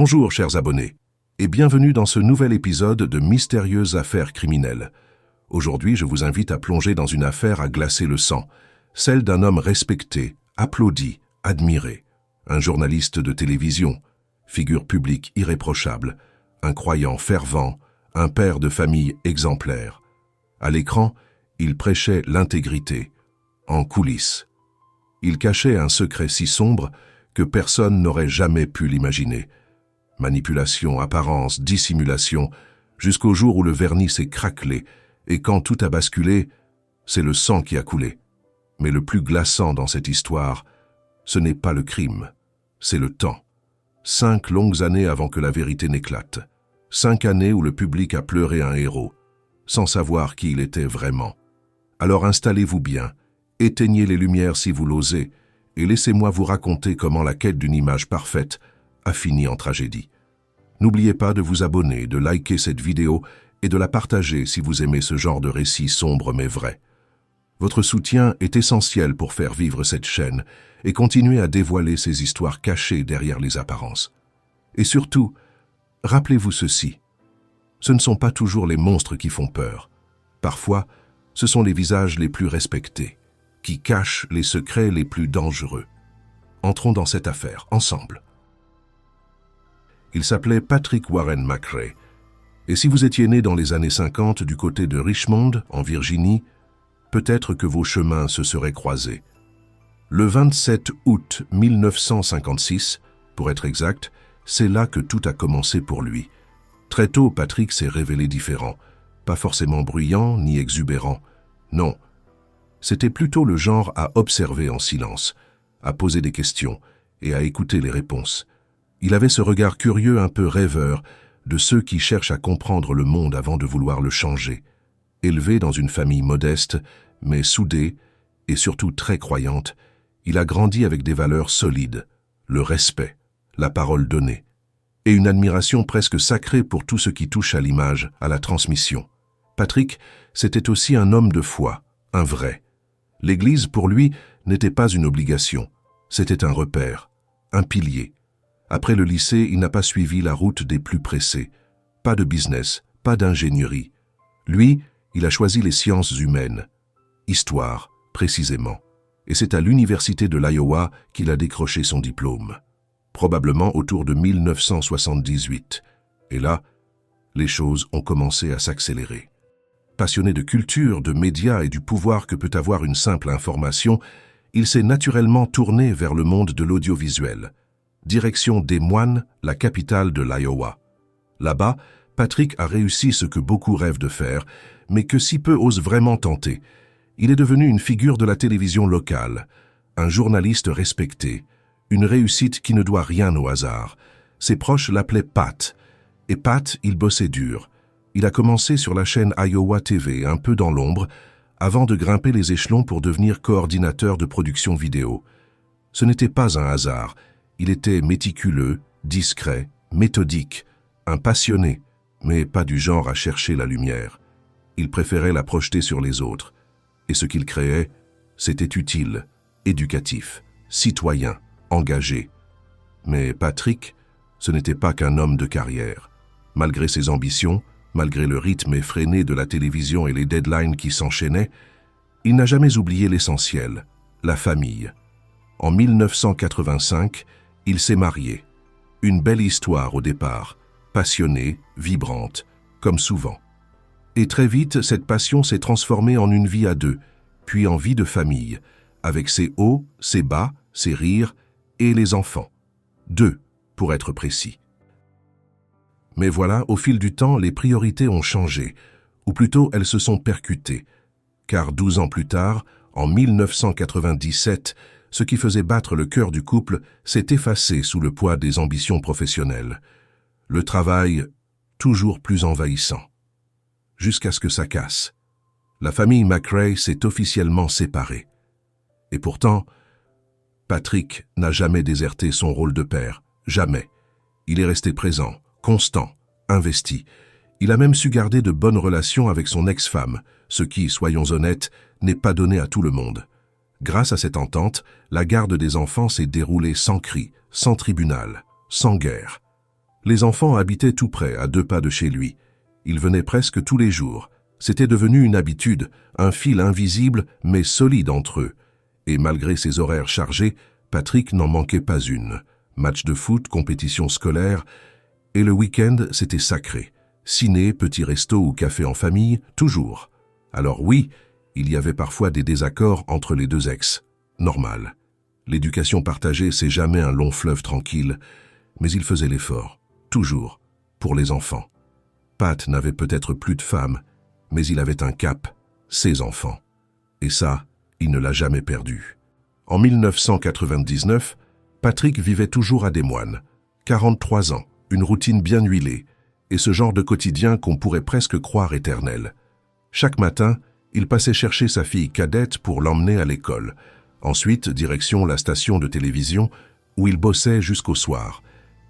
Bonjour chers abonnés, et bienvenue dans ce nouvel épisode de Mystérieuses affaires criminelles. Aujourd'hui, je vous invite à plonger dans une affaire à glacer le sang, celle d'un homme respecté, applaudi, admiré, un journaliste de télévision, figure publique irréprochable, un croyant fervent, un père de famille exemplaire. À l'écran, il prêchait l'intégrité, en coulisses. Il cachait un secret si sombre que personne n'aurait jamais pu l'imaginer. Manipulation, apparence, dissimulation, jusqu'au jour où le vernis s'est craquelé, et quand tout a basculé, c'est le sang qui a coulé. Mais le plus glaçant dans cette histoire, ce n'est pas le crime, c'est le temps. 5 longues années avant que la vérité n'éclate. 5 années où le public a pleuré un héros, sans savoir qui il était vraiment. Alors installez-vous bien, éteignez les lumières si vous l'osez, et laissez-moi vous raconter comment la quête d'une image parfaite a fini en tragédie. N'oubliez pas de vous abonner, de liker cette vidéo et de la partager si vous aimez ce genre de récit sombre mais vrai. Votre soutien est essentiel pour faire vivre cette chaîne et continuer à dévoiler ces histoires cachées derrière les apparences. Et surtout, rappelez-vous ceci, ce ne sont pas toujours les monstres qui font peur. Parfois, ce sont les visages les plus respectés, qui cachent les secrets les plus dangereux. Entrons dans cette affaire, ensemble. Il s'appelait Patrick Warren McRae. Et si vous étiez né dans les années 50 du côté de Richmond, en Virginie, peut-être que vos chemins se seraient croisés. Le 27 août 1956, pour être exact, c'est là que tout a commencé pour lui. Très tôt, Patrick s'est révélé différent, pas forcément bruyant ni exubérant. Non, c'était plutôt le genre à observer en silence, à poser des questions et à écouter les réponses. Il avait ce regard curieux un peu rêveur de ceux qui cherchent à comprendre le monde avant de vouloir le changer. Élevé dans une famille modeste, mais soudée et surtout très croyante, il a grandi avec des valeurs solides, le respect, la parole donnée, et une admiration presque sacrée pour tout ce qui touche à l'image, à la transmission. Patrick, c'était aussi un homme de foi, un vrai. L'Église, pour lui, n'était pas une obligation, c'était un repère, un pilier. Après le lycée, il n'a pas suivi la route des plus pressés. Pas de business, pas d'ingénierie. Lui, il a choisi les sciences humaines. Histoire, précisément. Et c'est à l'université de l'Iowa qu'il a décroché son diplôme. Probablement autour de 1978. Et là, les choses ont commencé à s'accélérer. Passionné de culture, de médias et du pouvoir que peut avoir une simple information, il s'est naturellement tourné vers le monde de l'audiovisuel. Direction Des Moines, la capitale de l'Iowa. Là-bas, Patrick a réussi ce que beaucoup rêvent de faire, mais que si peu osent vraiment tenter. Il est devenu une figure de la télévision locale, un journaliste respecté, une réussite qui ne doit rien au hasard. Ses proches l'appelaient Pat, et Pat, il bossait dur. Il a commencé sur la chaîne Iowa TV, un peu dans l'ombre, avant de grimper les échelons pour devenir coordinateur de production vidéo. Ce n'était pas un hasard. Il était méticuleux, discret, méthodique, un passionné, mais pas du genre à chercher la lumière. Il préférait la projeter sur les autres. Et ce qu'il créait, c'était utile, éducatif, citoyen, engagé. Mais Patrick, ce n'était pas qu'un homme de carrière. Malgré ses ambitions, malgré le rythme effréné de la télévision et les deadlines qui s'enchaînaient, il n'a jamais oublié l'essentiel, la famille. En 1985, il s'est marié. Une belle histoire au départ, passionnée, vibrante, comme souvent. Et très vite, cette passion s'est transformée en une vie à deux, puis en vie de famille, avec ses hauts, ses bas, ses rires et les enfants. 2, pour être précis. Mais voilà, au fil du temps, les priorités ont changé, ou plutôt elles se sont percutées, car 12 ans plus tard, en 1997, ce qui faisait battre le cœur du couple s'est effacé sous le poids des ambitions professionnelles. Le travail, toujours plus envahissant. Jusqu'à ce que ça casse. La famille McRae s'est officiellement séparée. Et pourtant, Patrick n'a jamais déserté son rôle de père, jamais. Il est resté présent, constant, investi. Il a même su garder de bonnes relations avec son ex-femme, ce qui, soyons honnêtes, n'est pas donné à tout le monde. Grâce à cette entente, la garde des enfants s'est déroulée sans cri, sans tribunal, sans guerre. Les enfants habitaient tout près, à 2 pas de chez lui. Ils venaient presque tous les jours. C'était devenu une habitude, un fil invisible mais solide entre eux. Et malgré ses horaires chargés, Patrick n'en manquait pas une. Match de foot, compétition scolaire, et le week-end, c'était sacré. Ciné, petit resto ou café en famille, toujours. Alors oui, il y avait parfois des désaccords entre les deux ex. Normal. L'éducation partagée, c'est jamais un long fleuve tranquille, mais il faisait l'effort, toujours, pour les enfants. Pat n'avait peut-être plus de femme, mais il avait un cap, ses enfants. Et ça, il ne l'a jamais perdu. En 1999, Patrick vivait toujours à Des Moines. 43 ans, une routine bien huilée, et ce genre de quotidien qu'on pourrait presque croire éternel. Chaque matin, il passait chercher sa fille cadette pour l'emmener à l'école. Ensuite, direction la station de télévision, où il bossait jusqu'au soir.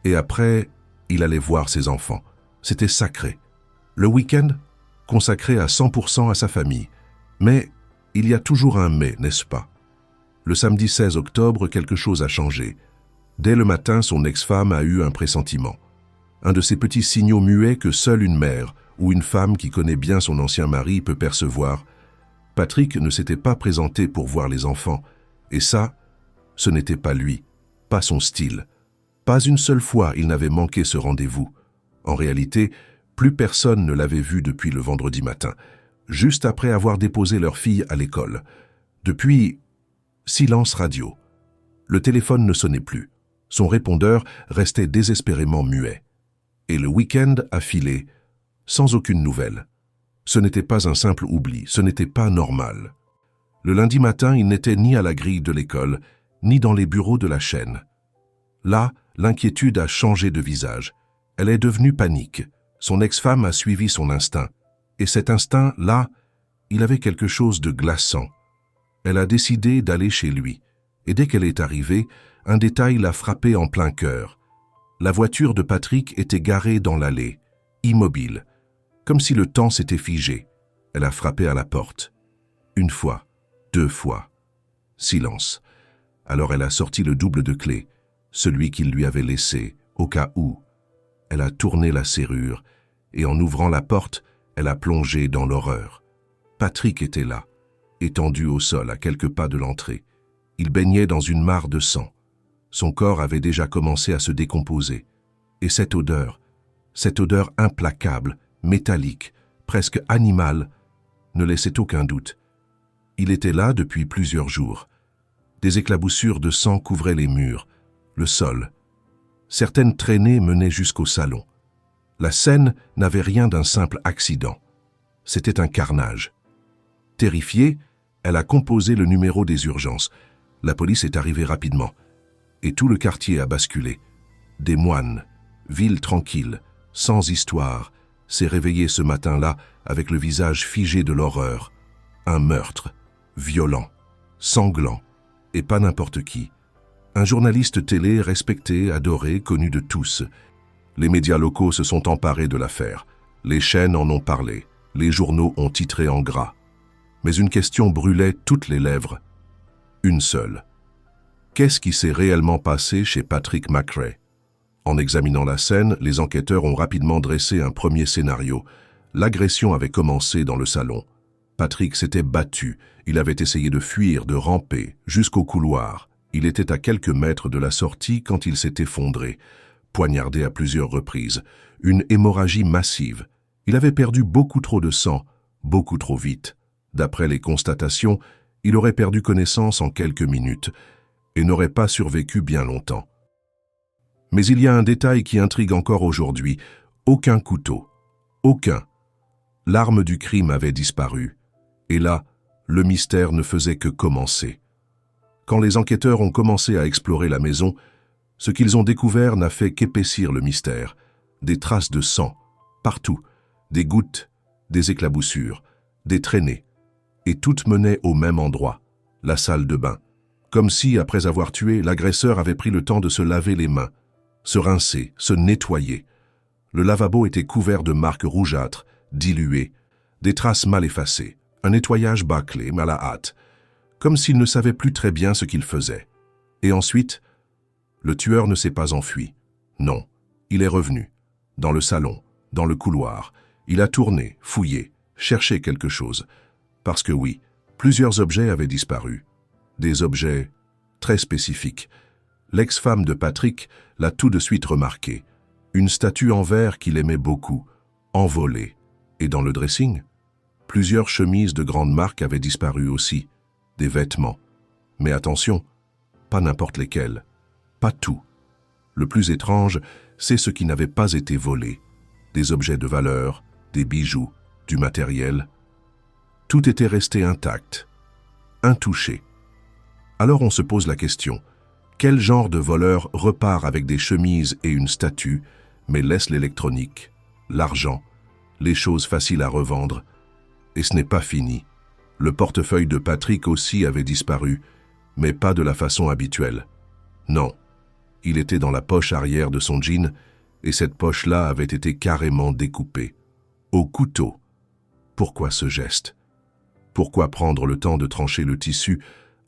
Et après, il allait voir ses enfants. C'était sacré. Le week-end, consacré à 100% à sa famille. Mais il y a toujours un mais, n'est-ce pas? Le samedi 16 octobre, quelque chose a changé. Dès le matin, son ex-femme a eu un pressentiment. Un de ces petits signaux muets que seule une mère ou une femme qui connaît bien son ancien mari peut percevoir. Patrick ne s'était pas présenté pour voir les enfants. Et ça, ce n'était pas lui, pas son style. Pas une seule fois il n'avait manqué ce rendez-vous. En réalité, plus personne ne l'avait vu depuis le vendredi matin, juste après avoir déposé leur fille à l'école. Depuis, silence radio. Le téléphone ne sonnait plus. Son répondeur restait désespérément muet. Et le week-end a filé, sans aucune nouvelle. Ce n'était pas un simple oubli, ce n'était pas normal. Le lundi matin, il n'était ni à la grille de l'école, ni dans les bureaux de la chaîne. Là, l'inquiétude a changé de visage. Elle est devenue panique. Son ex-femme a suivi son instinct. Et cet instinct-là, il avait quelque chose de glaçant. Elle a décidé d'aller chez lui. Et dès qu'elle est arrivée, un détail l'a frappé en plein cœur. La voiture de Patrick était garée dans l'allée, immobile, comme si le temps s'était figé. Elle a frappé à la porte. 1 fois, 2 fois. Silence. Alors elle a sorti le double de clé, celui qu'il lui avait laissé, au cas où. Elle a tourné la serrure, et en ouvrant la porte, elle a plongé dans l'horreur. Patrick était là, étendu au sol à quelques pas de l'entrée. Il baignait dans une mare de sang. Son corps avait déjà commencé à se décomposer. Et cette odeur implacable, métallique, presque animale, ne laissait aucun doute. Il était là depuis plusieurs jours. Des éclaboussures de sang couvraient les murs, le sol. Certaines traînées menaient jusqu'au salon. La scène n'avait rien d'un simple accident. C'était un carnage. Terrifiée, elle a composé le numéro des urgences. La police est arrivée rapidement. Et tout le quartier a basculé. Des Moines, ville tranquille, sans histoire, s'est réveillé ce matin-là avec le visage figé de l'horreur. Un meurtre, violent, sanglant, et pas n'importe qui. Un journaliste télé respecté, adoré, connu de tous. Les médias locaux se sont emparés de l'affaire. Les chaînes en ont parlé. Les journaux ont titré en gras. Mais une question brûlait toutes les lèvres. Une seule. Qu'est-ce qui s'est réellement passé chez Patrick McRae? En examinant la scène, les enquêteurs ont rapidement dressé un premier scénario. L'agression avait commencé dans le salon. Patrick s'était battu. Il avait essayé de fuir, de ramper, jusqu'au couloir. Il était à quelques mètres de la sortie quand il s'est effondré, poignardé à plusieurs reprises. Une hémorragie massive. Il avait perdu beaucoup trop de sang, beaucoup trop vite. D'après les constatations, il aurait perdu connaissance en quelques minutes et n'aurait pas survécu bien longtemps. Mais il y a un détail qui intrigue encore aujourd'hui. Aucun couteau. Aucun. L'arme du crime avait disparu. Et là, le mystère ne faisait que commencer. Quand les enquêteurs ont commencé à explorer la maison, ce qu'ils ont découvert n'a fait qu'épaissir le mystère. Des traces de sang, partout, des gouttes, des éclaboussures, des traînées. Et toutes menaient au même endroit, la salle de bain. Comme si, après avoir tué, l'agresseur avait pris le temps de se laver les mains, se rincer, se nettoyer. Le lavabo était couvert de marques rougeâtres, diluées, des traces mal effacées, un nettoyage bâclé, à la hâte, comme s'il ne savait plus très bien ce qu'il faisait. Et ensuite, le tueur ne s'est pas enfui. Non, Il est revenu. Dans le salon, dans le couloir. Il a tourné, fouillé, cherché quelque chose. Parce que oui, plusieurs objets avaient disparu. Des objets très spécifiques. L'ex-femme de Patrick l'a tout de suite remarqué. Une statue en verre qu'il aimait beaucoup, envolée. Et dans le dressing, plusieurs chemises de grande marque avaient disparu aussi. Des vêtements. Mais attention, pas n'importe lesquels. Pas tout. Le plus étrange, c'est ce qui n'avait pas été volé. Des objets de valeur, des bijoux, du matériel. Tout était resté intact, intouché. Alors on se pose la question, quel genre de voleur repart avec des chemises et une statue, mais laisse l'électronique, l'argent, les choses faciles à revendre? Et ce n'est pas fini. Le portefeuille de Patrick aussi avait disparu, mais pas de la façon habituelle. Non, il était dans la poche arrière de son jean, et cette poche-là avait été carrément découpée. Au couteau. Pourquoi ce geste? Pourquoi prendre le temps de trancher le tissu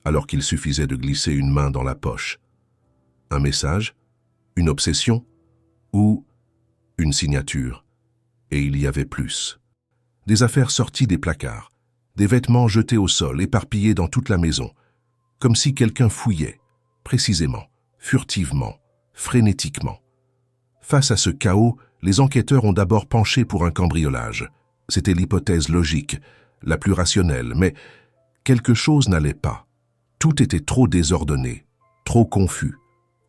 alors qu'il suffisait de glisser une main dans la poche? Un message? Une obsession? Ou une signature? Et il y avait plus. Des affaires sorties des placards, des vêtements jetés au sol, éparpillés dans toute la maison, comme si quelqu'un fouillait, précisément, furtivement, frénétiquement. Face à ce chaos, les enquêteurs ont d'abord penché pour un cambriolage. C'était l'hypothèse logique, la plus rationnelle, mais quelque chose n'allait pas. Tout était trop désordonné, trop confus.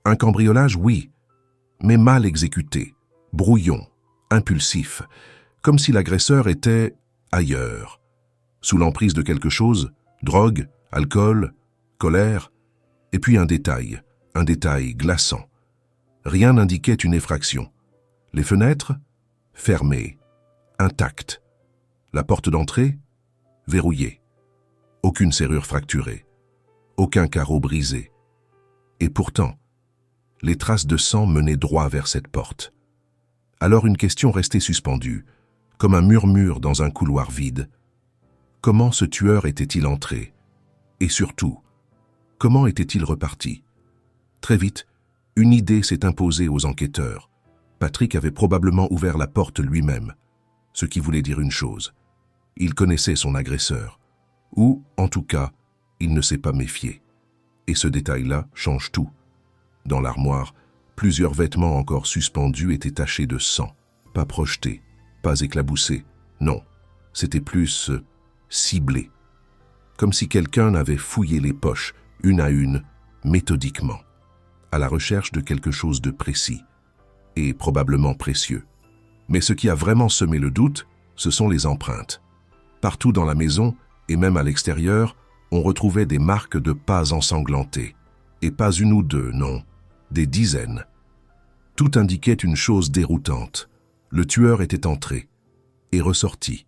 Un cambriolage, oui, mais mal exécuté, brouillon, impulsif, comme si l'agresseur était ailleurs. Sous l'emprise de quelque chose, drogue, alcool, colère, et puis un détail glaçant. Rien n'indiquait une effraction. Les fenêtres, fermées, intactes. La porte d'entrée, verrouillée. Aucune serrure fracturée. Aucun carreau brisé. Et pourtant, les traces de sang menaient droit vers cette porte. Alors une question restait suspendue, comme un murmure dans un couloir vide. Comment ce tueur était-il entré? Et surtout, comment était-il reparti? Très vite, une idée s'est imposée aux enquêteurs. Patrick avait probablement ouvert la porte lui-même, ce qui voulait dire une chose. Il connaissait son agresseur, ou, en tout cas, il ne s'est pas méfié. Et ce détail-là change tout. Dans l'armoire, plusieurs vêtements encore suspendus étaient tachés de sang, pas projetés, pas éclaboussés. Non, c'était plus ciblé. Comme si quelqu'un avait fouillé les poches, une à une, méthodiquement, à la recherche de quelque chose de précis, et probablement précieux. Mais ce qui a vraiment semé le doute, ce sont les empreintes. Partout dans la maison, et même à l'extérieur, on retrouvait des marques de pas ensanglantés. Et pas une ou deux, non, des dizaines. Tout indiquait une chose déroutante. Le tueur était entré et ressorti,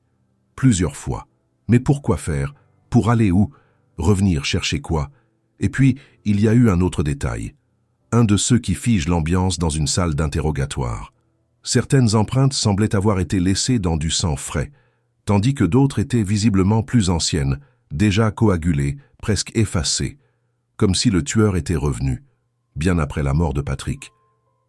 plusieurs fois. Mais pourquoi faire? Pour aller où? Revenir chercher quoi? Et puis, il y a eu un autre détail. Un de ceux qui figent l'ambiance dans une salle d'interrogatoire. Certaines empreintes semblaient avoir été laissées dans du sang frais, tandis que d'autres étaient visiblement plus anciennes, déjà coagulées, presque effacées, comme si le tueur était revenu, bien après la mort de Patrick.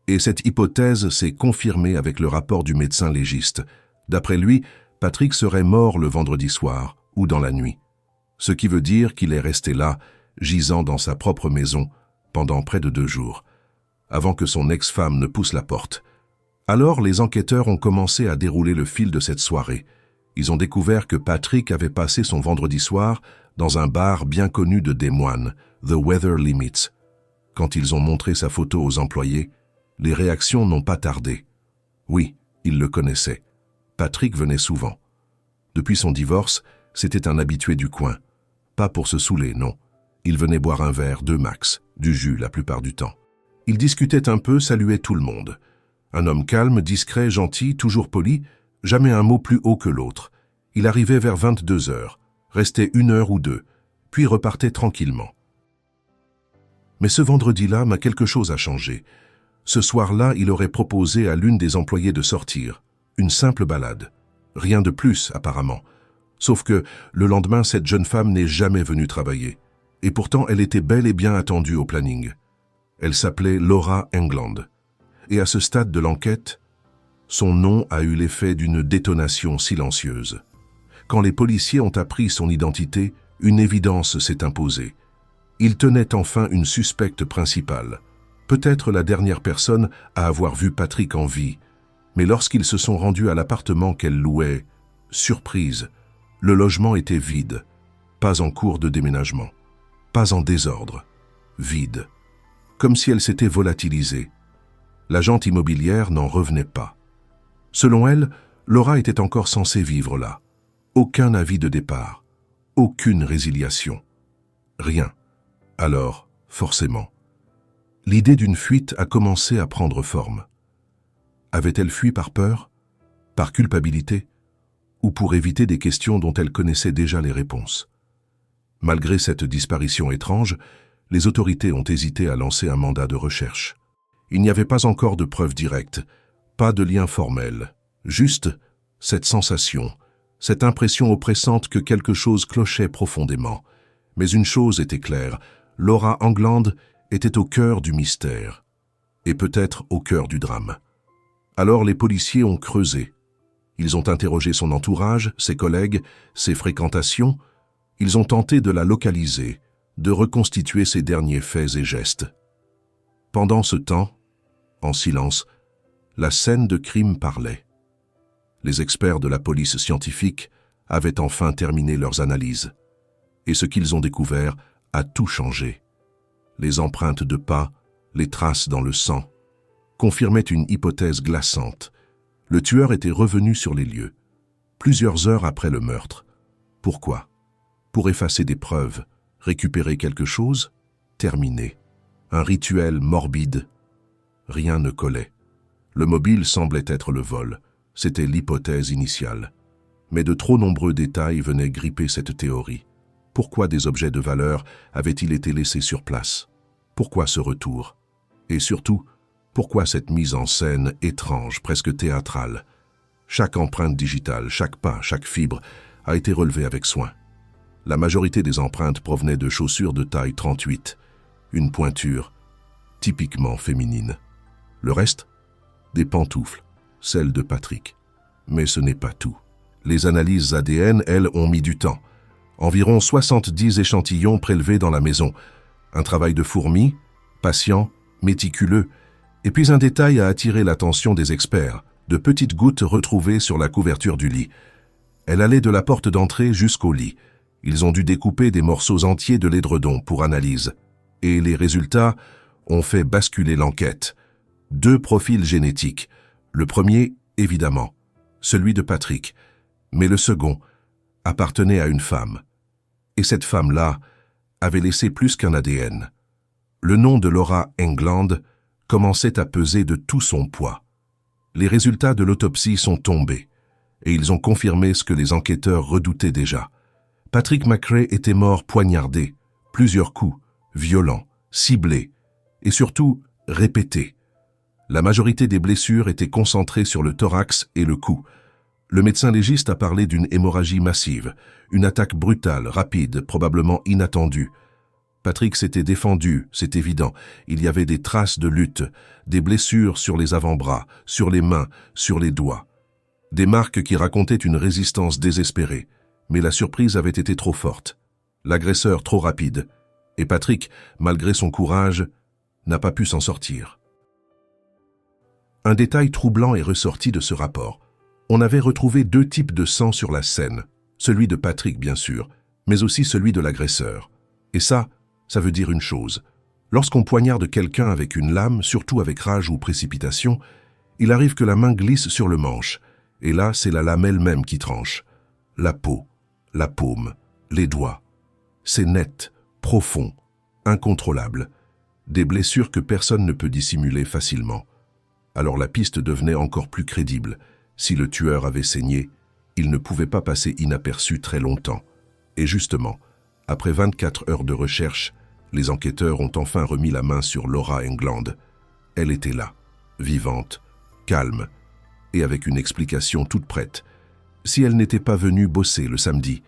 Et cette hypothèse s'est confirmée avec le rapport du médecin légiste. D'après lui, Patrick serait mort le vendredi soir ou dans la nuit. Ce qui veut dire qu'il est resté là, gisant dans sa propre maison, pendant près de 2 jours, avant que son ex-femme ne pousse la porte. Alors les enquêteurs ont commencé à dérouler le fil de cette soirée. Ils ont découvert que Patrick avait passé son vendredi soir dans un bar bien connu de Des Moines, The Weather Limits. Quand ils ont montré sa photo aux employés, les réactions n'ont pas tardé. Oui, ils le connaissaient. Patrick venait souvent. Depuis son divorce, c'était un habitué du coin. Pas pour se saouler, non. Il venait boire un verre, 2 max, du jus la plupart du temps. Il discutait un peu, saluait tout le monde. Un homme calme, discret, gentil, toujours poli, jamais un mot plus haut que l'autre. Il arrivait vers 22 heures, restait 1 heure ou 2, puis repartait tranquillement. Mais ce vendredi-là, quelque chose a changé. Ce soir-là, il aurait proposé à l'une des employées de sortir. Une simple balade. Rien de plus, apparemment. Sauf que, le lendemain, cette jeune femme n'est jamais venue travailler. Et pourtant, elle était bel et bien attendue au planning. Elle s'appelait Laura England. Et à ce stade de l'enquête, son nom a eu l'effet d'une détonation silencieuse. Quand les policiers ont appris son identité, une évidence s'est imposée. Ils tenaient enfin une suspecte principale, peut-être la dernière personne à avoir vu Patrick en vie. Mais lorsqu'ils se sont rendus à l'appartement qu'elle louait, surprise, le logement était vide, pas en cours de déménagement, pas en désordre, vide, comme si elle s'était volatilisée. L'agente immobilière n'en revenait pas. Selon elle, Laura était encore censée vivre là. Aucun avis de départ, aucune résiliation, rien. Alors, forcément, l'idée d'une fuite a commencé à prendre forme. Avait-elle fui par peur, par culpabilité, ou pour éviter des questions dont elle connaissait déjà les réponses? Malgré cette disparition étrange, les autorités ont hésité à lancer un mandat de recherche. Il n'y avait pas encore de preuves directes, pas de lien formel, juste cette sensation, cette impression oppressante que quelque chose clochait profondément. Mais une chose était claire, Laura England était au cœur du mystère, et peut-être au cœur du drame. Alors les policiers ont creusé. Ils ont interrogé son entourage, ses collègues, ses fréquentations. Ils ont tenté de la localiser, de reconstituer ses derniers faits et gestes. Pendant ce temps, en silence, la scène de crime parlait. Les experts de la police scientifique avaient enfin terminé leurs analyses. Et ce qu'ils ont découvert a tout changé. Les empreintes de pas, les traces dans le sang, confirmaient une hypothèse glaçante. Le tueur était revenu sur les lieux, plusieurs heures après le meurtre. Pourquoi? Pour effacer des preuves, récupérer quelque chose, terminer. Un rituel morbide. Rien ne collait. Le mobile semblait être le vol. C'était l'hypothèse initiale. Mais de trop nombreux détails venaient gripper cette théorie. Pourquoi des objets de valeur avaient-ils été laissés sur place? Pourquoi ce retour? Et surtout, pourquoi cette mise en scène étrange, presque théâtrale? Chaque empreinte digitale, chaque pas, chaque fibre a été relevée avec soin. La majorité des empreintes provenaient de chaussures de taille 38, une pointure typiquement féminine. Le reste? Des pantoufles, celles de Patrick. Mais ce n'est pas tout. Les analyses ADN, elles, ont mis du temps. Environ 70 échantillons prélevés dans la maison. Un travail de fourmi, patient, méticuleux, et puis un détail a attiré l'attention des experts, de petites gouttes retrouvées sur la couverture du lit. Elle allait de la porte d'entrée jusqu'au lit. Ils ont dû découper des morceaux entiers de l'édredon pour analyse. Et les résultats ont fait basculer l'enquête. 2 profils génétiques. Le premier, évidemment, celui de Patrick. Mais le second appartenait à une femme. Et cette femme-là avait laissé plus qu'un ADN. Le nom de Laura England commençait à peser de tout son poids. Les résultats de l'autopsie sont tombés, et ils ont confirmé ce que les enquêteurs redoutaient déjà. Patrick McRae était mort poignardé, plusieurs coups, violents, ciblés, et surtout répétés. La majorité des blessures étaient concentrées sur le thorax et le cou. Le médecin légiste a parlé d'une hémorragie massive, une attaque brutale, rapide, probablement inattendue. Patrick s'était défendu, c'est évident. Il y avait des traces de lutte, des blessures sur les avant-bras, sur les mains, sur les doigts. Des marques qui racontaient une résistance désespérée. Mais la surprise avait été trop forte. L'agresseur trop rapide. Et Patrick, malgré son courage, n'a pas pu s'en sortir. Un détail troublant est ressorti de ce rapport. On avait retrouvé 2 types de sang sur la scène. Celui de Patrick, bien sûr, mais aussi celui de l'agresseur. Et ça veut dire une chose. Lorsqu'on poignarde quelqu'un avec une lame, surtout avec rage ou précipitation, il arrive que la main glisse sur le manche. Et là, c'est la lame elle-même qui tranche. La peau, la paume, les doigts. C'est net, profond, incontrôlable. Des blessures que personne ne peut dissimuler facilement. Alors la piste devenait encore plus crédible. Si le tueur avait saigné, il ne pouvait pas passer inaperçu très longtemps. Et justement, après 24 heures de recherche, les enquêteurs ont enfin remis la main sur Laura England. Elle était là, vivante, calme, et avec une explication toute prête. Si elle n'était pas venue bosser le samedi,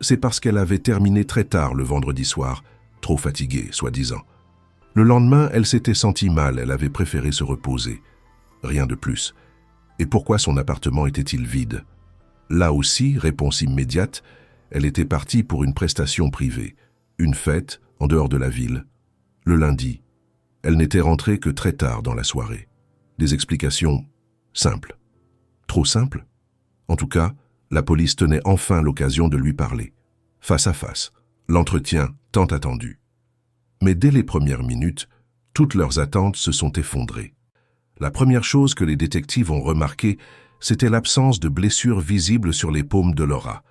c'est parce qu'elle avait terminé très tard le vendredi soir, trop fatiguée, soi-disant. Le lendemain, elle s'était sentie mal, elle avait préféré se reposer. Rien de plus. Et pourquoi son appartement était-il vide? Là aussi, réponse immédiate, elle était partie pour une prestation privée, une fête en dehors de la ville. Le lundi, elle n'était rentrée que très tard dans la soirée. Des explications simples. Trop simples? En tout cas, la police tenait enfin l'occasion de lui parler. Face à face, l'entretien tant attendu. Mais dès les premières minutes, toutes leurs attentes se sont effondrées. La première chose que les détectives ont remarquée, c'était l'absence de blessures visibles sur les paumes de Laura.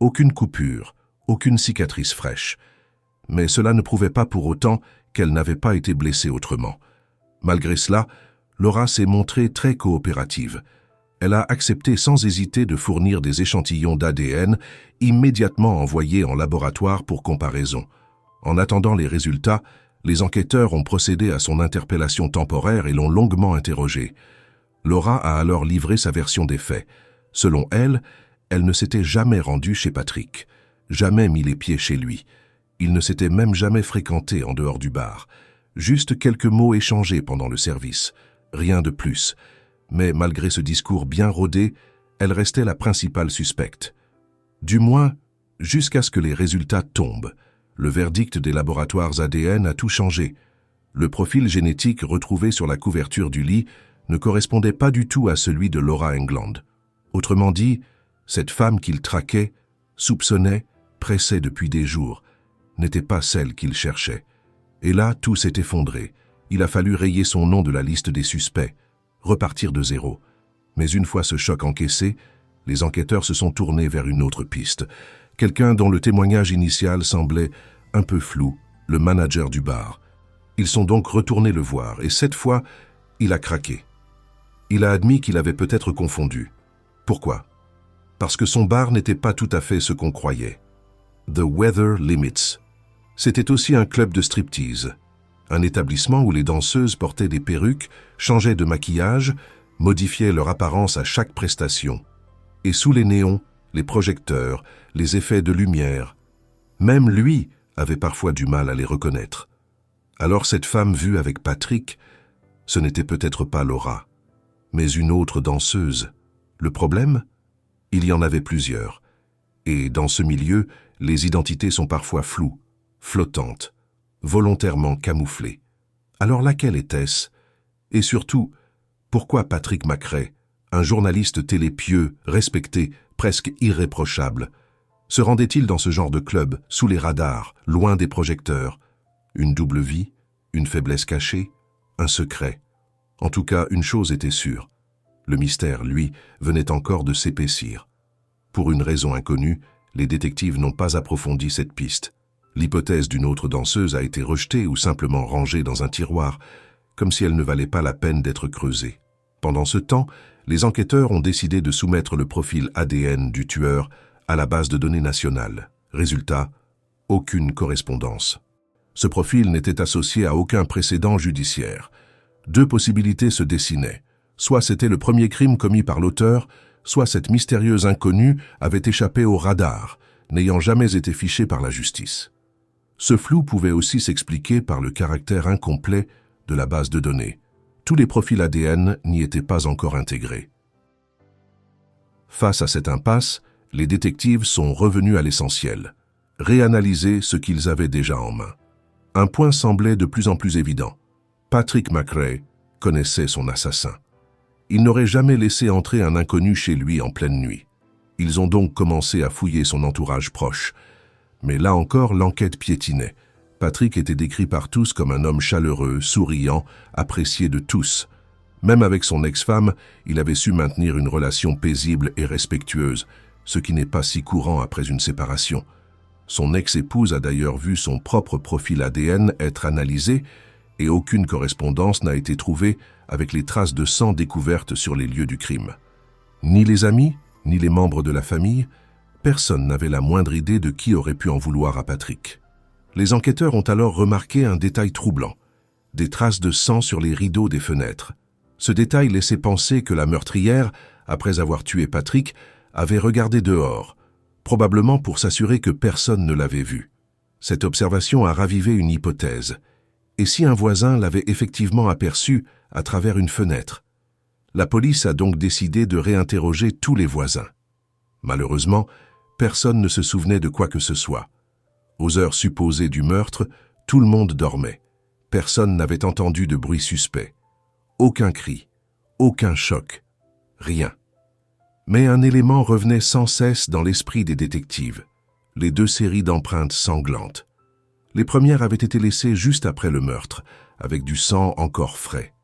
Aucune coupure, aucune cicatrice fraîche. Mais cela ne prouvait pas pour autant qu'elle n'avait pas été blessée autrement. Malgré cela, Laura s'est montrée très coopérative. Elle a accepté sans hésiter de fournir des échantillons d'ADN immédiatement envoyés en laboratoire pour comparaison. En attendant les résultats, les enquêteurs ont procédé à son interpellation temporaire et l'ont longuement interrogée. Laura a alors livré sa version des faits. Selon elle, elle ne s'était jamais rendue chez Patrick, jamais mis les pieds chez lui. Il ne s'était même jamais fréquenté en dehors du bar. Juste quelques mots échangés pendant le service. Rien de plus. Mais malgré ce discours bien rodé, elle restait la principale suspecte. Du moins, jusqu'à ce que les résultats tombent. Le verdict des laboratoires ADN a tout changé. Le profil génétique retrouvé sur la couverture du lit ne correspondait pas du tout à celui de Laura England. Autrement dit, cette femme qu'il traquait, soupçonnait, pressait depuis des jours, n'était pas celle qu'il cherchait. Et là, tout s'est effondré. Il a fallu rayer son nom de la liste des suspects, repartir de zéro. Mais une fois ce choc encaissé, les enquêteurs se sont tournés vers une autre piste. Quelqu'un dont le témoignage initial semblait un peu flou, le manager du bar. Ils sont donc retournés le voir, et cette fois, il a craqué. Il a admis qu'il avait peut-être confondu. Pourquoi? Parce que son bar n'était pas tout à fait ce qu'on croyait. The Weather Limits. C'était aussi un club de striptease, un établissement où les danseuses portaient des perruques, changeaient de maquillage, modifiaient leur apparence à chaque prestation. Et sous les néons, les projecteurs, les effets de lumière, même lui avait parfois du mal à les reconnaître. Alors cette femme vue avec Patrick, ce n'était peut-être pas Laura, mais une autre danseuse. Le problème? Il y en avait plusieurs. Et dans ce milieu, les identités sont parfois floues, flottantes, volontairement camouflées. Alors laquelle était-ce? Et surtout, pourquoi Patrick McRae, un journaliste télé pieux, respecté, presque irréprochable, se rendait-il dans ce genre de club, sous les radars, loin des projecteurs? Une double vie? Une faiblesse cachée? Un secret? En tout cas, une chose était sûre. Le mystère, lui, venait encore de s'épaissir. Pour une raison inconnue, les détectives n'ont pas approfondi cette piste. L'hypothèse d'une autre danseuse a été rejetée ou simplement rangée dans un tiroir, comme si elle ne valait pas la peine d'être creusée. Pendant ce temps, les enquêteurs ont décidé de soumettre le profil ADN du tueur à la base de données nationale. Résultat, aucune correspondance. Ce profil n'était associé à aucun précédent judiciaire. Deux possibilités se dessinaient. Soit c'était le premier crime commis par l'auteur, soit cette mystérieuse inconnue avait échappé au radar, n'ayant jamais été fichée par la justice. Ce flou pouvait aussi s'expliquer par le caractère incomplet de la base de données. Tous les profils ADN n'y étaient pas encore intégrés. Face à cette impasse, les détectives sont revenus à l'essentiel, réanalyser ce qu'ils avaient déjà en main. Un point semblait de plus en plus évident. Patrick McRae connaissait son assassin. Il n'aurait jamais laissé entrer un inconnu chez lui en pleine nuit. Ils ont donc commencé à fouiller son entourage proche. Mais là encore, l'enquête piétinait. Patrick était décrit par tous comme un homme chaleureux, souriant, apprécié de tous. Même avec son ex-femme, il avait su maintenir une relation paisible et respectueuse, ce qui n'est pas si courant après une séparation. Son ex-épouse a d'ailleurs vu son propre profil ADN être analysé et aucune correspondance n'a été trouvée avec les traces de sang découvertes sur les lieux du crime. Ni les amis, ni les membres de la famille, personne n'avait la moindre idée de qui aurait pu en vouloir à Patrick. Les enquêteurs ont alors remarqué un détail troublant, des traces de sang sur les rideaux des fenêtres. Ce détail laissait penser que la meurtrière, après avoir tué Patrick, avait regardé dehors, probablement pour s'assurer que personne ne l'avait vu. Cette observation a ravivé une hypothèse. Et si un voisin l'avait effectivement aperçu à travers une fenêtre? La police a donc décidé de réinterroger tous les voisins. Malheureusement, personne ne se souvenait de quoi que ce soit. Aux heures supposées du meurtre, tout le monde dormait. Personne n'avait entendu de bruit suspect. Aucun cri, aucun choc, rien. Mais un élément revenait sans cesse dans l'esprit des détectives, les 2 séries d'empreintes sanglantes. Les premières avaient été laissées juste après le meurtre, avec du sang encore frais.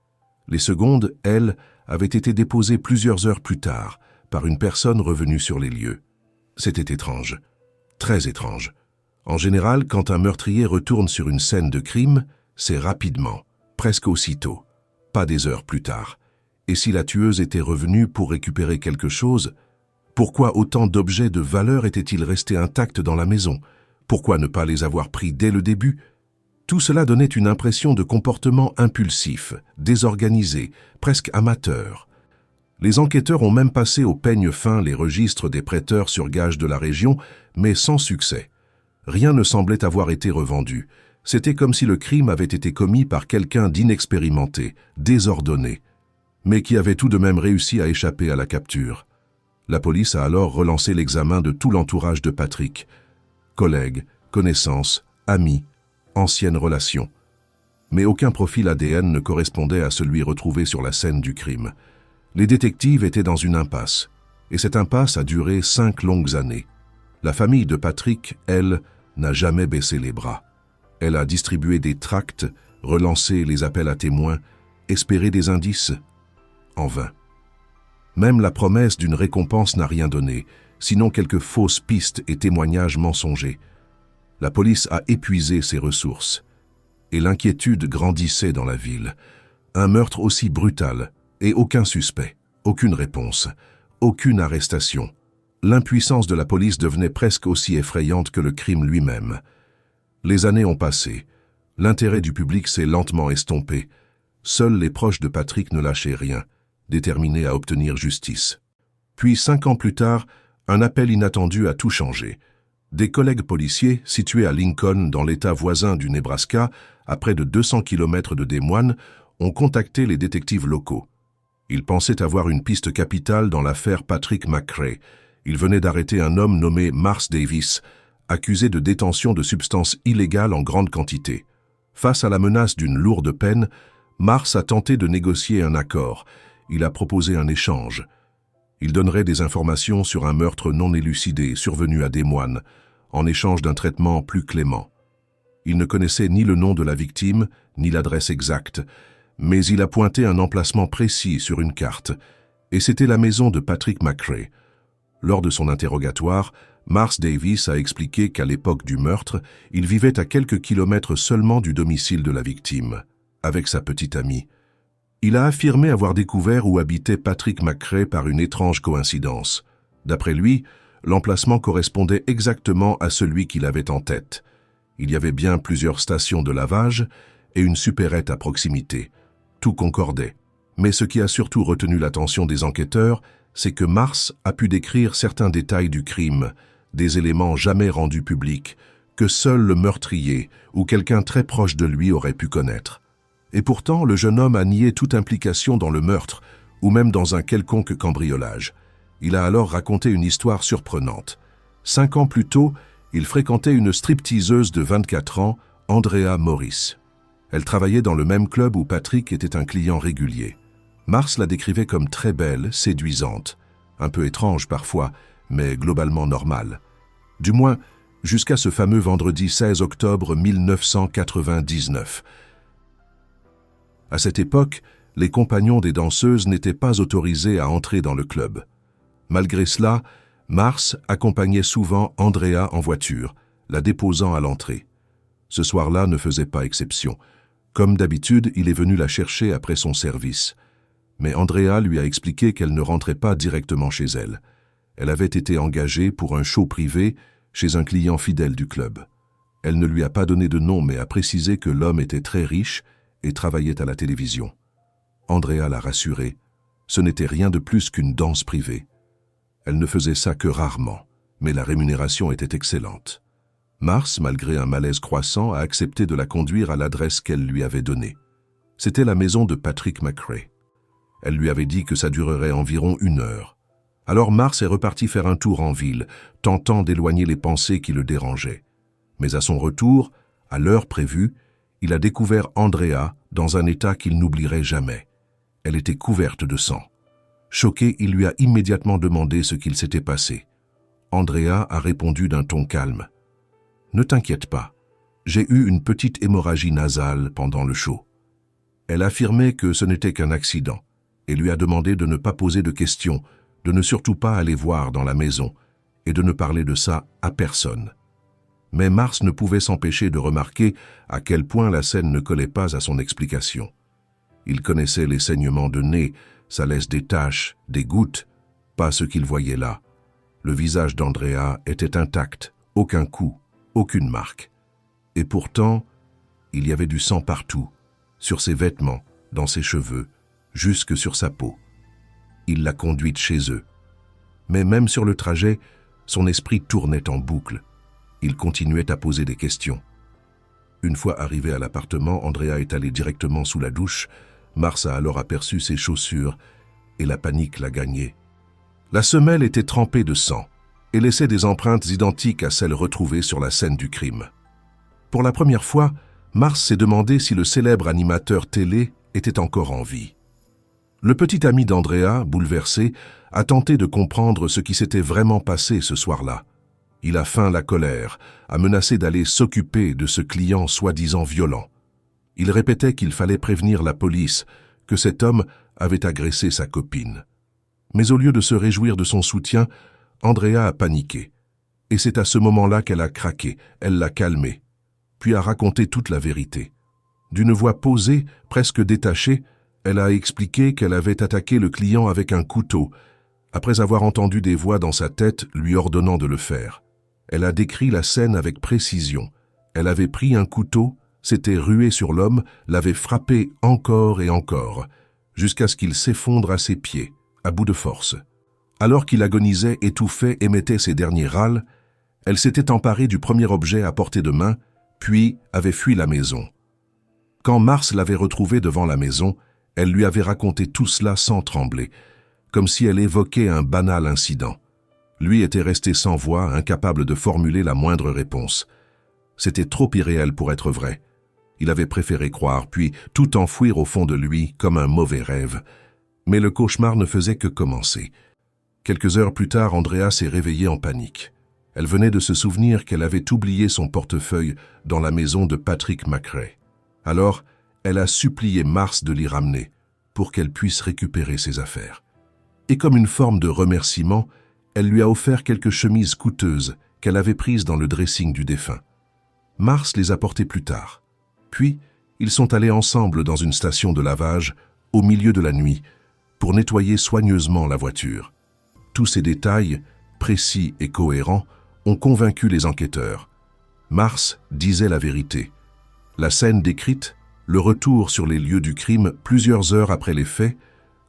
Les secondes, elles, avaient été déposées plusieurs heures plus tard, par une personne revenue sur les lieux. C'était étrange, très étrange. En général, quand un meurtrier retourne sur une scène de crime, c'est rapidement, presque aussitôt, pas des heures plus tard. Et si la tueuse était revenue pour récupérer quelque chose, pourquoi autant d'objets de valeur étaient-ils restés intacts dans la maison? Pourquoi ne pas les avoir pris dès le début? Tout cela donnait une impression de comportement impulsif, désorganisé, presque amateur. Les enquêteurs ont même passé au peigne fin les registres des prêteurs sur gage de la région, mais sans succès. Rien ne semblait avoir été revendu. C'était comme si le crime avait été commis par quelqu'un d'inexpérimenté, désordonné, mais qui avait tout de même réussi à échapper à la capture. La police a alors relancé l'examen de tout l'entourage de Patrick. Collègues, connaissances, amis, anciennes relations. Mais aucun profil ADN ne correspondait à celui retrouvé sur la scène du crime. Les détectives étaient dans une impasse, et cette impasse a duré 5 longues années. La famille de Patrick, elle, n'a jamais baissé les bras. Elle a distribué des tracts, relancé les appels à témoins, espéré des indices. En vain. Même la promesse d'une récompense n'a rien donné, sinon quelques fausses pistes et témoignages mensongers. La police a épuisé ses ressources. Et l'inquiétude grandissait dans la ville. Un meurtre aussi brutal, et aucun suspect, aucune réponse, aucune arrestation. L'impuissance de la police devenait presque aussi effrayante que le crime lui-même. Les années ont passé. L'intérêt du public s'est lentement estompé. Seuls les proches de Patrick ne lâchaient rien, déterminés à obtenir justice. Puis 5 ans plus tard, un appel inattendu a tout changé. Des collègues policiers, situés à Lincoln, dans l'État voisin du Nebraska, à près de 200 km de Des Moines, ont contacté les détectives locaux. Ils pensaient avoir une piste capitale dans l'affaire Patrick McRae. Ils venaient d'arrêter un homme nommé Mars Davis, accusé de détention de substances illégales en grande quantité. Face à la menace d'une lourde peine, Mars a tenté de négocier un accord. Il a proposé un échange. Il donnerait des informations sur un meurtre non élucidé survenu à Des Moines, en échange d'un traitement plus clément. Il ne connaissait ni le nom de la victime, ni l'adresse exacte, mais il a pointé un emplacement précis sur une carte, et c'était la maison de Patrick McRae. Lors de son interrogatoire, Mars Davis a expliqué qu'à l'époque du meurtre, il vivait à quelques kilomètres seulement du domicile de la victime, avec sa petite amie. Il a affirmé avoir découvert où habitait Patrick McRae par une étrange coïncidence. D'après lui, l'emplacement correspondait exactement à celui qu'il avait en tête. Il y avait bien plusieurs stations de lavage et une supérette à proximité. Tout concordait. Mais ce qui a surtout retenu l'attention des enquêteurs, c'est que Mars a pu décrire certains détails du crime, des éléments jamais rendus publics, que seul le meurtrier ou quelqu'un très proche de lui aurait pu connaître. Et pourtant, le jeune homme a nié toute implication dans le meurtre, ou même dans un quelconque cambriolage. Il a alors raconté une histoire surprenante. 5 ans plus tôt, il fréquentait une stripteaseuse de 24 ans, Andrea Morris. Elle travaillait dans le même club où Patrick était un client régulier. Mars la décrivait comme très belle, séduisante, un peu étrange parfois, mais globalement normale. Du moins, jusqu'à ce fameux vendredi 16 octobre 1999. À cette époque, les compagnons des danseuses n'étaient pas autorisés à entrer dans le club. Malgré cela, Mars accompagnait souvent Andrea en voiture, la déposant à l'entrée. Ce soir-là ne faisait pas exception. Comme d'habitude, il est venu la chercher après son service. Mais Andrea lui a expliqué qu'elle ne rentrait pas directement chez elle. Elle avait été engagée pour un show privé chez un client fidèle du club. Elle ne lui a pas donné de nom mais a précisé que l'homme était très riche et travaillait à la télévision. Andrea l'a rassurée. Ce n'était rien de plus qu'une danse privée. Elle ne faisait ça que rarement, mais la rémunération était excellente. Mars, malgré un malaise croissant, a accepté de la conduire à l'adresse qu'elle lui avait donnée. C'était la maison de Patrick McRae. Elle lui avait dit que ça durerait environ 1 heure. Alors Mars est reparti faire un tour en ville, tentant d'éloigner les pensées qui le dérangeaient. Mais à son retour, à l'heure prévue, il a découvert Andrea dans un état qu'il n'oublierait jamais. Elle était couverte de sang. Choqué, il lui a immédiatement demandé ce qu'il s'était passé. Andrea a répondu d'un ton calme. « Ne t'inquiète pas, j'ai eu une petite hémorragie nasale pendant le show. » Elle affirmait que ce n'était qu'un accident et lui a demandé de ne pas poser de questions, de ne surtout pas aller voir dans la maison et de ne parler de ça à personne. Mais Mars ne pouvait s'empêcher de remarquer à quel point la scène ne collait pas à son explication. Il connaissait les saignements de nez, ça laisse des taches, des gouttes, pas ce qu'il voyait là. Le visage d'Andrea était intact, aucun coup, aucune marque. Et pourtant, il y avait du sang partout, sur ses vêtements, dans ses cheveux, jusque sur sa peau. Il l'a conduite chez eux. Mais même sur le trajet, son esprit tournait en boucle. Il continuait à poser des questions. Une fois arrivé à l'appartement, Andrea est allé directement sous la douche. Mars a alors aperçu ses chaussures et la panique l'a gagné. La semelle était trempée de sang et laissait des empreintes identiques à celles retrouvées sur la scène du crime. Pour la première fois, Mars s'est demandé si le célèbre animateur télé était encore en vie. Le petit ami d'Andrea, bouleversé, a tenté de comprendre ce qui s'était vraiment passé ce soir-là. Il a feint la colère, a menacé d'aller s'occuper de ce client soi-disant violent. Il répétait qu'il fallait prévenir la police, que cet homme avait agressé sa copine. Mais au lieu de se réjouir de son soutien, Andrea a paniqué. Et c'est à ce moment-là qu'elle a craqué, elle l'a calmé, puis a raconté toute la vérité. D'une voix posée, presque détachée, elle a expliqué qu'elle avait attaqué le client avec un couteau, après avoir entendu des voix dans sa tête lui ordonnant de le faire. Elle a décrit la scène avec précision. Elle avait pris un couteau, s'était ruée sur l'homme, l'avait frappé encore et encore, jusqu'à ce qu'il s'effondre à ses pieds, à bout de force. Alors qu'il agonisait, étouffait, émettait ses derniers râles, elle s'était emparée du premier objet à portée de main, puis avait fui la maison. Quand Mars l'avait retrouvée devant la maison, elle lui avait raconté tout cela sans trembler, comme si elle évoquait un banal incident. Lui était resté sans voix, incapable de formuler la moindre réponse. C'était trop irréel pour être vrai. Il avait préféré croire, puis tout enfouir au fond de lui comme un mauvais rêve. Mais le cauchemar ne faisait que commencer. Quelques heures plus tard, Andrea s'est réveillée en panique. Elle venait de se souvenir qu'elle avait oublié son portefeuille dans la maison de Patrick McRae. Alors, elle a supplié Mars de l'y ramener pour qu'elle puisse récupérer ses affaires. Et comme une forme de remerciement, elle lui a offert quelques chemises coûteuses qu'elle avait prises dans le dressing du défunt. Mars les a portées plus tard. Puis, ils sont allés ensemble dans une station de lavage, au milieu de la nuit, pour nettoyer soigneusement la voiture. Tous ces détails, précis et cohérents, ont convaincu les enquêteurs. Mars disait la vérité. La scène décrite, le retour sur les lieux du crime plusieurs heures après les faits,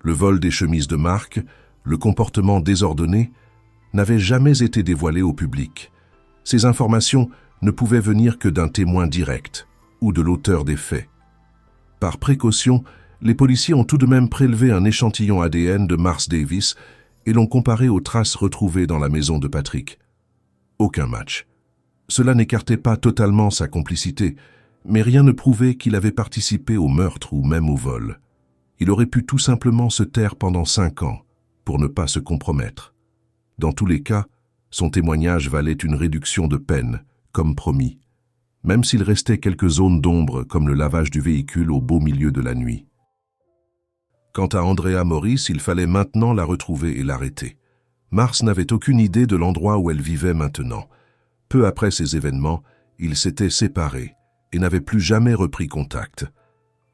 le vol des chemises de marque, le comportement désordonné, n'avaient jamais été dévoilés au public. Ces informations ne pouvaient venir que d'un témoin direct ou de l'auteur des faits. Par précaution, les policiers ont tout de même prélevé un échantillon ADN de Mars Davis et l'ont comparé aux traces retrouvées dans la maison de Patrick. Aucun match. Cela n'écartait pas totalement sa complicité, mais rien ne prouvait qu'il avait participé au meurtre ou même au vol. Il aurait pu tout simplement se taire pendant 5 ans pour ne pas se compromettre. Dans tous les cas, son témoignage valait une réduction de peine, comme promis, même s'il restait quelques zones d'ombre comme le lavage du véhicule au beau milieu de la nuit. Quant à Andrea Morris, il fallait maintenant la retrouver et l'arrêter. Mars n'avait aucune idée de l'endroit où elle vivait maintenant. Peu après ces événements, ils s'étaient séparés et n'avaient plus jamais repris contact.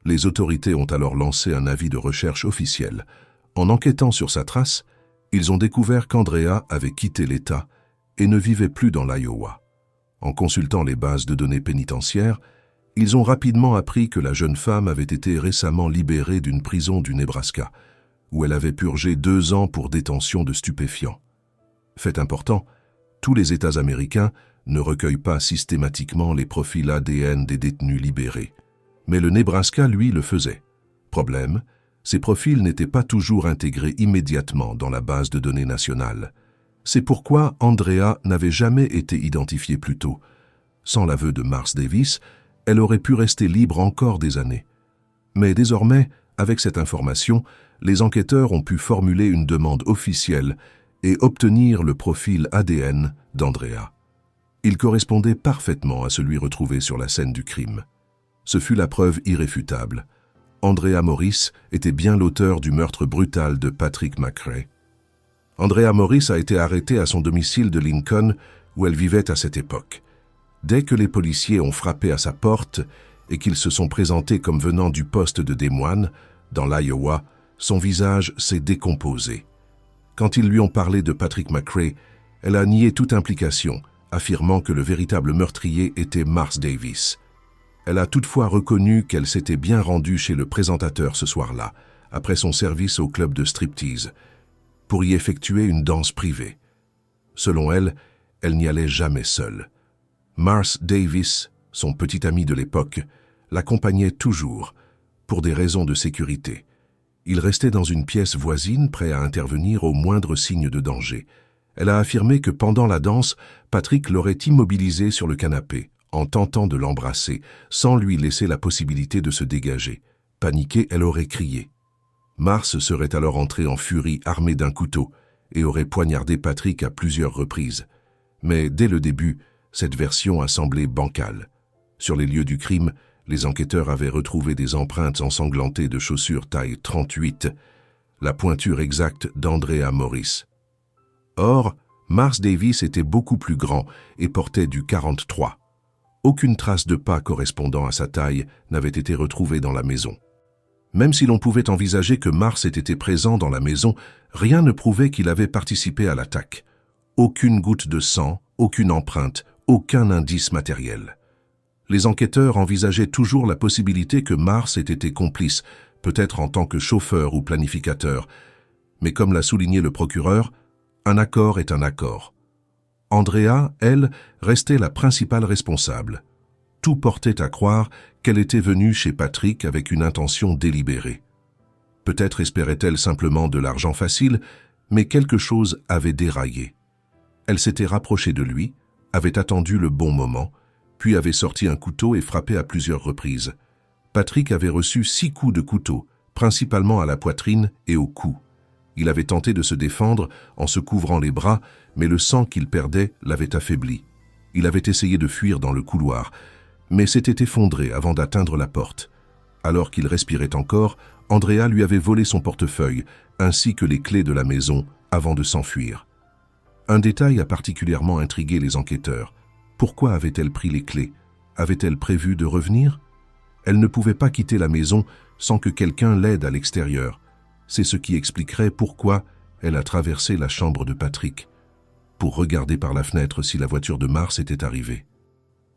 Les autorités ont alors lancé un avis de recherche officiel. En enquêtant sur sa trace, ils ont découvert qu'Andrea avait quitté l'État et ne vivait plus dans l'Iowa. En consultant les bases de données pénitentiaires, ils ont rapidement appris que la jeune femme avait été récemment libérée d'une prison du Nebraska, où elle avait purgé 2 ans pour détention de stupéfiants. Fait important, tous les États américains ne recueille pas systématiquement les profils ADN des détenus libérés. Mais le Nebraska, lui, le faisait. Problème, ces profils n'étaient pas toujours intégrés immédiatement dans la base de données nationale. C'est pourquoi Andrea n'avait jamais été identifiée plus tôt. Sans l'aveu de Mars Davis, elle aurait pu rester libre encore des années. Mais désormais, avec cette information, les enquêteurs ont pu formuler une demande officielle et obtenir le profil ADN d'Andrea. Il correspondait parfaitement à celui retrouvé sur la scène du crime. Ce fut la preuve irréfutable. Andrea Morris était bien l'auteur du meurtre brutal de Patrick McRae. Andrea Morris a été arrêtée à son domicile de Lincoln, où elle vivait à cette époque. Dès que les policiers ont frappé à sa porte et qu'ils se sont présentés comme venant du poste de Des Moines, dans l'Iowa, son visage s'est décomposé. Quand ils lui ont parlé de Patrick McRae, elle a nié toute implication, affirmant que le véritable meurtrier était Mars Davis. Elle a toutefois reconnu qu'elle s'était bien rendue chez le présentateur ce soir-là, après son service au club de striptease, pour y effectuer une danse privée. Selon elle, elle n'y allait jamais seule. Mars Davis, son petit ami de l'époque, l'accompagnait toujours, pour des raisons de sécurité. Il restait dans une pièce voisine, prêt à intervenir au moindre signe de danger. Elle a affirmé que pendant la danse, Patrick l'aurait immobilisé sur le canapé, en tentant de l'embrasser, sans lui laisser la possibilité de se dégager. Paniquée, elle aurait crié. Mars serait alors entré en furie armé d'un couteau et aurait poignardé Patrick à plusieurs reprises. Mais dès le début, cette version a semblé bancale. Sur les lieux du crime, les enquêteurs avaient retrouvé des empreintes ensanglantées de chaussures taille 38, la pointure exacte d'Andrea Morris. Or, Mars Davis était beaucoup plus grand et portait du 43. Aucune trace de pas correspondant à sa taille n'avait été retrouvée dans la maison. Même si l'on pouvait envisager que Mars ait été présent dans la maison, rien ne prouvait qu'il avait participé à l'attaque. Aucune goutte de sang, aucune empreinte, aucun indice matériel. Les enquêteurs envisageaient toujours la possibilité que Mars ait été complice, peut-être en tant que chauffeur ou planificateur. Mais comme l'a souligné le procureur, un accord est un accord. Andrea, elle, restait la principale responsable. Tout portait à croire qu'elle était venue chez Patrick avec une intention délibérée. Peut-être espérait-elle simplement de l'argent facile, mais quelque chose avait déraillé. Elle s'était rapprochée de lui, avait attendu le bon moment, puis avait sorti un couteau et frappé à plusieurs reprises. Patrick avait reçu 6 coups de couteau, principalement à la poitrine et au cou. Il avait tenté de se défendre en se couvrant les bras, mais le sang qu'il perdait l'avait affaibli. Il avait essayé de fuir dans le couloir, mais s'était effondré avant d'atteindre la porte. Alors qu'il respirait encore, Andrea lui avait volé son portefeuille, ainsi que les clés de la maison, avant de s'enfuir. Un détail a particulièrement intrigué les enquêteurs. Pourquoi avait-elle pris les clés? Avait-elle prévu de revenir? Elle ne pouvait pas quitter la maison sans que quelqu'un l'aide à l'extérieur. C'est ce qui expliquerait pourquoi elle a traversé la chambre de Patrick, pour regarder par la fenêtre si la voiture de Mars était arrivée.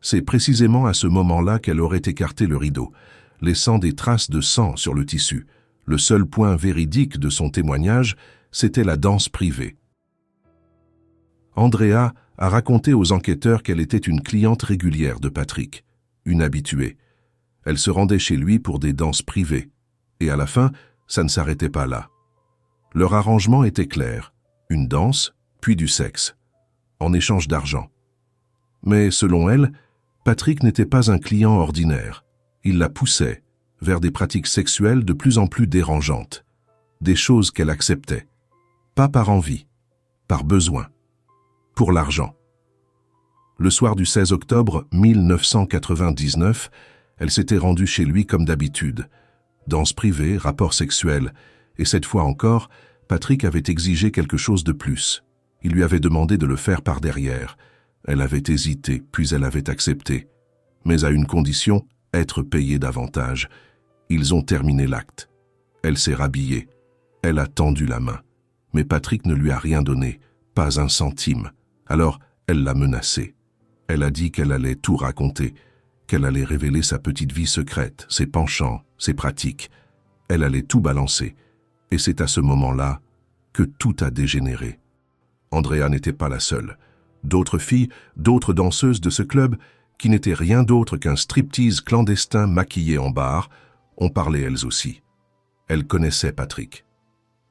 C'est précisément à ce moment-là qu'elle aurait écarté le rideau, laissant des traces de sang sur le tissu. Le seul point véridique de son témoignage, c'était la danse privée. Andrea a raconté aux enquêteurs qu'elle était une cliente régulière de Patrick, une habituée. Elle se rendait chez lui pour des danses privées, et à la fin, ça ne s'arrêtait pas là. Leur arrangement était clair, une danse, puis du sexe, en échange d'argent. Mais selon elle, Patrick n'était pas un client ordinaire. Il la poussait vers des pratiques sexuelles de plus en plus dérangeantes, des choses qu'elle acceptait, pas par envie, par besoin, pour l'argent. Le soir du 16 octobre 1999, elle s'était rendue chez lui comme d'habitude. Danse privée, rapport sexuel, et cette fois encore, Patrick avait exigé quelque chose de plus. Il lui avait demandé de le faire par derrière. Elle avait hésité, puis elle avait accepté. Mais à une condition, être payée davantage. Ils ont terminé l'acte. Elle s'est rhabillée. Elle a tendu la main. Mais Patrick ne lui a rien donné, pas un centime. Alors, elle l'a menacé. Elle a dit qu'elle allait tout raconter, qu'elle allait révéler sa petite vie secrète, ses penchants, ses pratiques. Elle allait tout balancer. Et c'est à ce moment-là que tout a dégénéré. Andrea n'était pas la seule. D'autres filles, d'autres danseuses de ce club, qui n'étaient rien d'autre qu'un striptease clandestin maquillé en bar, ont parlé elles aussi. Elles connaissaient Patrick.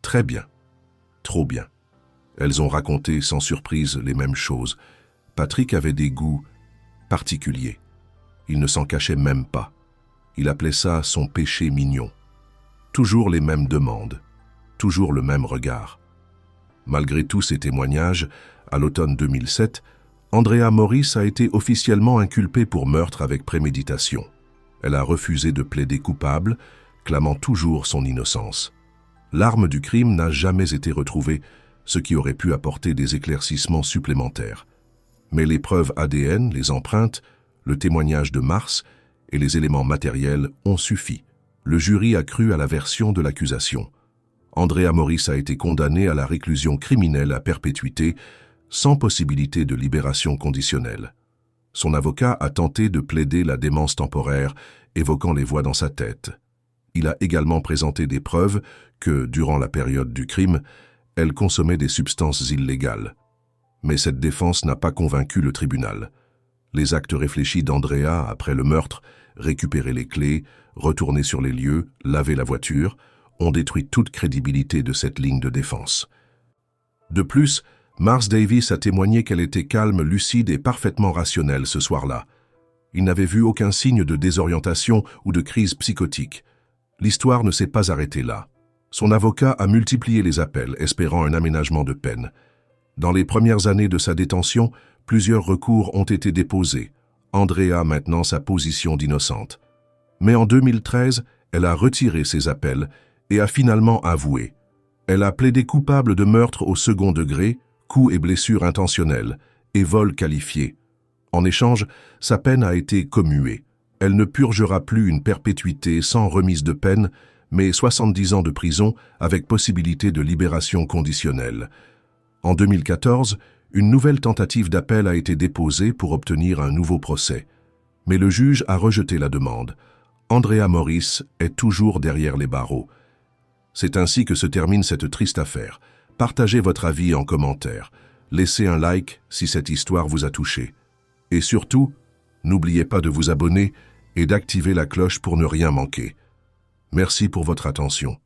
Très bien. Trop bien. Elles ont raconté sans surprise les mêmes choses. Patrick avait des goûts particuliers. Il ne s'en cachait même pas. Il appelait ça son péché mignon. Toujours les mêmes demandes. Toujours le même regard. Malgré tous ces témoignages, à l'automne 2007, Andrea Morris a été officiellement inculpée pour meurtre avec préméditation. Elle a refusé de plaider coupable, clamant toujours son innocence. L'arme du crime n'a jamais été retrouvée, ce qui aurait pu apporter des éclaircissements supplémentaires. Mais les preuves ADN, les empreintes, le témoignage de Mars et les éléments matériels ont suffi. Le jury a cru à la version de l'accusation. Andrea Morris a été condamnée à la réclusion criminelle à perpétuité, sans possibilité de libération conditionnelle. Son avocat a tenté de plaider la démence temporaire, évoquant les voix dans sa tête. Il a également présenté des preuves que, durant la période du crime, elle consommait des substances illégales. Mais cette défense n'a pas convaincu le tribunal. Les actes réfléchis d'Andrea après le meurtre, récupérer les clés, retourner sur les lieux, laver la voiture, ont détruit toute crédibilité de cette ligne de défense. De plus, Mars Davis a témoigné qu'elle était calme, lucide et parfaitement rationnelle ce soir-là. Il n'avait vu aucun signe de désorientation ou de crise psychotique. L'histoire ne s'est pas arrêtée là. Son avocat a multiplié les appels, espérant un aménagement de peine. Dans les premières années de sa détention, plusieurs recours ont été déposés, Andrea maintenant sa position d'innocente. Mais en 2013, elle a retiré ses appels et a finalement avoué. Elle a plaidé coupable de meurtre au second degré, coups et blessures intentionnelles, et vol qualifié. En échange, sa peine a été commuée. Elle ne purgera plus une perpétuité sans remise de peine, mais 70 ans de prison avec possibilité de libération conditionnelle. En 2014, une nouvelle tentative d'appel a été déposée pour obtenir un nouveau procès. Mais le juge a rejeté la demande. Andrea Morris est toujours derrière les barreaux. C'est ainsi que se termine cette triste affaire. Partagez votre avis en commentaire. Laissez un like si cette histoire vous a touché. Et surtout, n'oubliez pas de vous abonner et d'activer la cloche pour ne rien manquer. Merci pour votre attention.